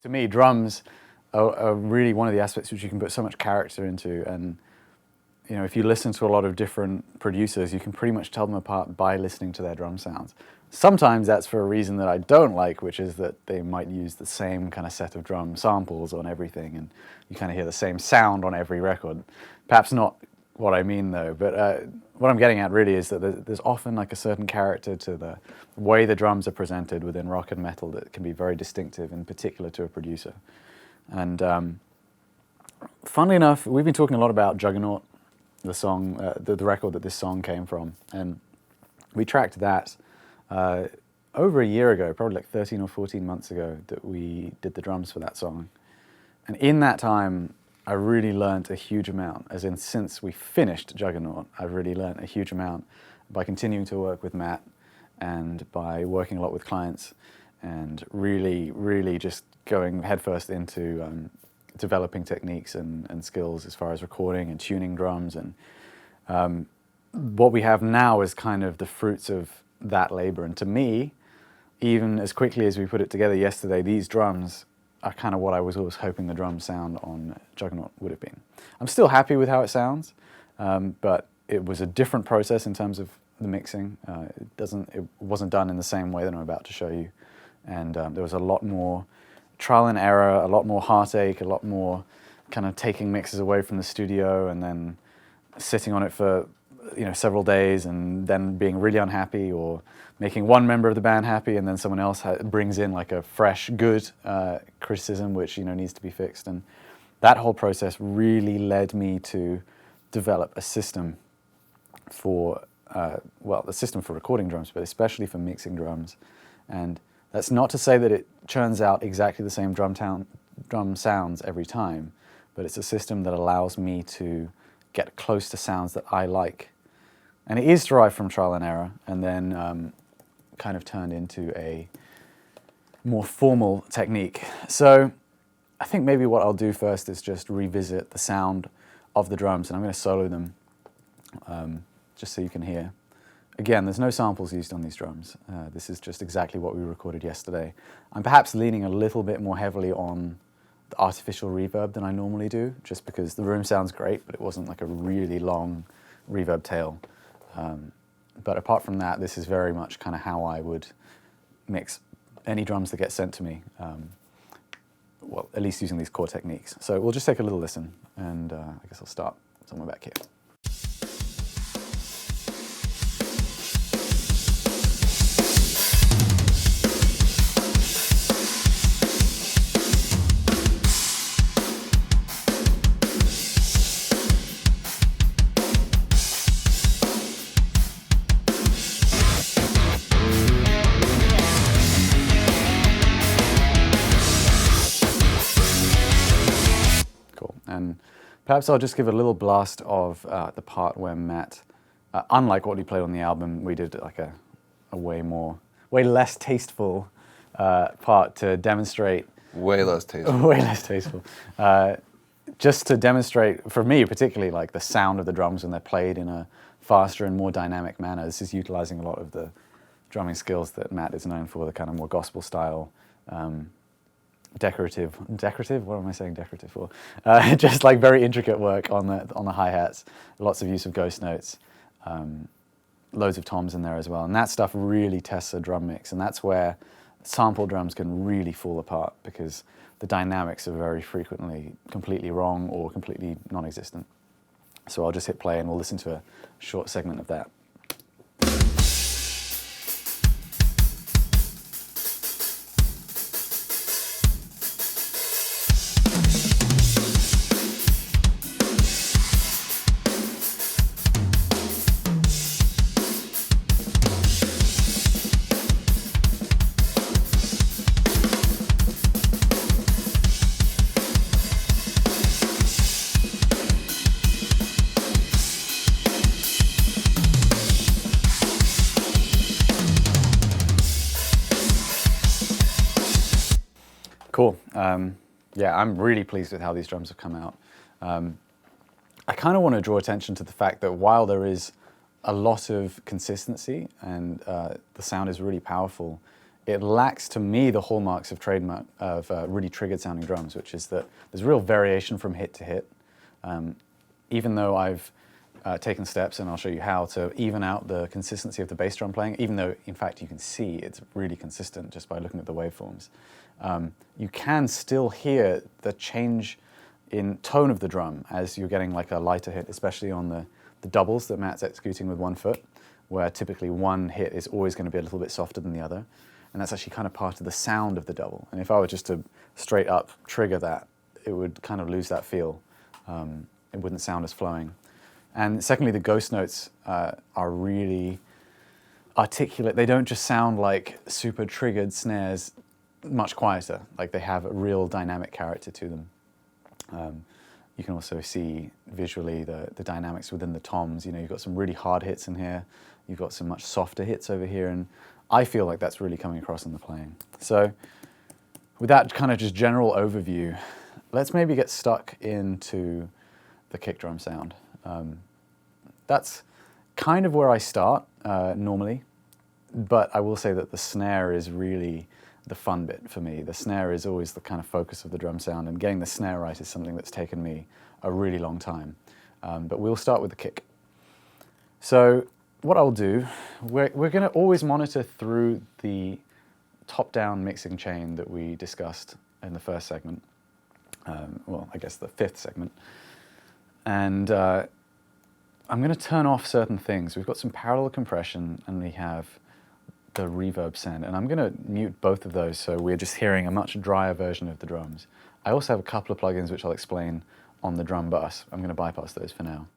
To me, drums are really one of the aspects which you can put so much character into. And you know, if you listen to a lot of different producers, you can pretty much tell them apart by listening to their drum sounds. Sometimes that's for a reason that I don't like, which is that they might use the same kind of set of drum samples on everything, and you kind of hear the same sound on every record. Perhaps not what I mean though, but what I'm getting at really is that there's often like a certain character to the way the drums are presented within rock and metal that can be very distinctive, in particular to a producer. And funnily enough, we've been talking a lot about Juggernaut, the song, the record that this song came from, and we tracked that over a year ago, probably like 13 or 14 months ago, that we did the drums for that song. And in that time, I really learned a huge amount, as in since we finished Juggernaut, I've really learned a huge amount by continuing to work with Matt and by working a lot with clients and really just going headfirst into developing techniques and skills as far as recording and tuning drums. And what we have now is kind of the fruits of that labor. And to me, even as quickly as we put it together yesterday, these drums are kind of what I was always hoping the drum sound on Juggernaut would have been. I'm still happy with how it sounds, but it was a different process in terms of the mixing. It wasn't done in the same way that I'm about to show you. And there was a lot more trial and error, a lot more heartache, a lot more kind of taking mixes away from the studio and then sitting on it for several days and then being really unhappy, or making one member of the band happy and then someone else brings in like a fresh, good criticism which needs to be fixed. And that whole process really led me to develop a system for, the system for recording drums, but especially for mixing drums. And that's not to say that it churns out exactly the same drum sounds every time, but it's a system that allows me to get close to sounds that I like. And it is derived from trial and error, and then kind of turned into a more formal technique. So I think maybe what I'll do first is just revisit the sound of the drums, and I'm going to solo them just so you can hear. Again, there's no samples used on these drums. This is just exactly what we recorded yesterday. I'm perhaps leaning a little bit more heavily on the artificial reverb than I normally do, just because the room sounds great, but it wasn't like a really long reverb tail. But apart from that, this is very much kind of how I would mix any drums that get sent to me, well, at least using these core techniques. So we'll just take a little listen, and I guess I'll start somewhere back here. And perhaps I'll just give a little blast of the part where Matt, unlike what he played on the album, we did like a way less tasteful part to demonstrate. Way less tasteful. Way less tasteful. Just to demonstrate, for me particularly, like the sound of the drums when they're played in a faster and more dynamic manner. This is utilizing a lot of the drumming skills that Matt is known for, the kind of more gospel style, decorative, what am I saying decorative for? Just like very intricate work on the hi-hats, lots of use of ghost notes, loads of toms in there as well. And that stuff really tests a drum mix, and that's where sample drums can really fall apart, because the dynamics are very frequently completely wrong or completely non-existent. So I'll just hit play and we'll listen to a short segment of that. Cool. Yeah, I'm really pleased with how these drums have come out. I kind of want to draw attention to the fact that while there is a lot of consistency and the sound is really powerful, it lacks, to me, the hallmarks of really triggered sounding drums, which is that there's real variation from hit to hit. Even though I've taken steps, and I'll show you how, to even out the consistency of the bass drum playing, even though, in fact, you can see it's really consistent just by looking at the waveforms. You can still hear the change in tone of the drum as you're getting like a lighter hit, especially on the doubles that Matt's executing with 1 foot, where typically one hit is always going to be a little bit softer than the other. And that's actually kind of part of the sound of the double. And if I were just to straight up trigger that, it would kind of lose that feel. It wouldn't sound as flowing. And secondly, the ghost notes are really articulate. They don't just sound like super triggered snares, much quieter. Like, they have a real dynamic character to them. You can also see visually the dynamics within the toms. You know, you've got some really hard hits in here. You've got some much softer hits over here, and I feel like that's really coming across in the playing. So with that kind of just general overview, let's maybe get stuck into the kick drum sound. That's kind of where I start normally, but I will say that the snare is really the fun bit for me. The snare is always the kind of focus of the drum sound, and getting the snare right is something that's taken me a really long time. But we'll start with the kick. So what I'll do, we're going to always monitor through the top-down mixing chain that we discussed in the first segment. Well, I guess the 5th segment. And I'm going to turn off certain things. We've got some parallel compression, and we have the reverb send, and I'm going to mute both of those so we're just hearing a much drier version of the drums. I also have a couple of plugins which I'll explain on the drum bus. I'm going to bypass those for now.